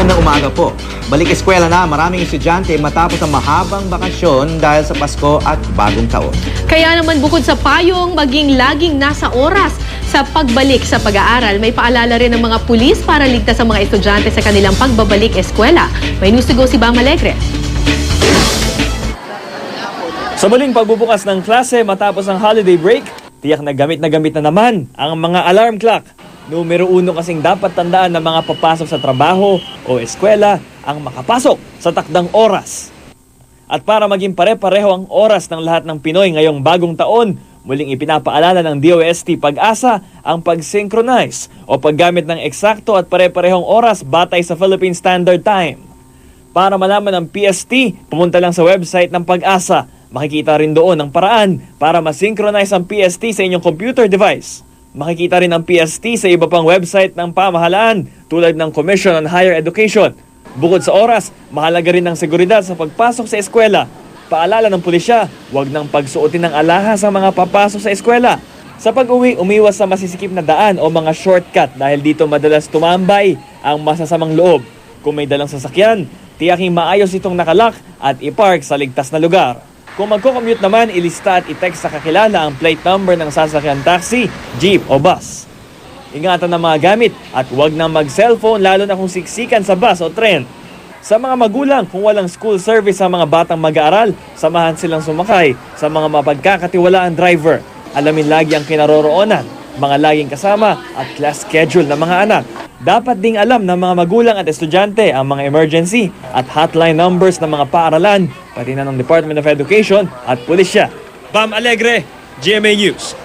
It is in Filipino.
Magandang umaga po. Balik eskwela na maraming estudyante matapos ang mahabang bakasyon dahil sa Pasko at Bagong Taon. Kaya naman bukod sa payong, maging laging nasa oras sa pagbalik sa pag-aaral, may paalala rin ng mga pulis para ligtas ang mga estudyante sa kanilang pagbabalik eskwela. May news to go si Bam Alegre. Sa muling pagbubukas ng klase matapos ang holiday break, tiyak na gamit na naman ang mga alarm clock. Numero 1 kasing dapat tandaan ng mga papasok sa trabaho o eskwela ang makapasok sa takdang oras. At para maging pare-pareho ang oras ng lahat ng Pinoy ngayong bagong taon, muling ipinapaalala ng DOST Pag-asa ang pag-synchronize o paggamit ng eksakto at pare-parehong oras batay sa Philippine Standard Time. Para malaman ang PST, pumunta lang sa website ng Pag-asa. Makikita rin doon ang paraan para ma-synchronize ang PST sa inyong computer device. Makikita rin ang PST sa iba pang website ng pamahalaan tulad ng Commission on Higher Education. Bukod sa oras, mahalaga rin ang seguridad sa pagpasok sa eskwela. Paalala ng pulisya, huwag nang pagsuotin ng alahas ang mga papasok sa eskwela. Sa pag-uwi, umiwas sa masisikip na daan o mga shortcut dahil dito madalas tumambay ang masasamang loob. Kung may dalang sasakyan, tiyaking maayos itong nakalak at ipark sa ligtas na lugar. Kung magko-commute naman, ilista at i-text sa kakilala ang plate number ng sasakyan taxi, jeep o bus. Ingatan ng mga gamit at huwag nang mag-cellphone lalo na kung siksikan sa bus o tren. Sa mga magulang, kung walang school service sa mga batang mag-aaral, samahan silang sumakay sa mga mapagkakatiwalaang driver. Alamin lagi ang kinaroroonan, mga laging kasama at class schedule ng mga anak. Dapat ding alam ng mga magulang at estudyante ang mga emergency at hotline numbers ng mga paaralan, pati na ng Department of Education at Pulisya. Bam Alegre, GMA News.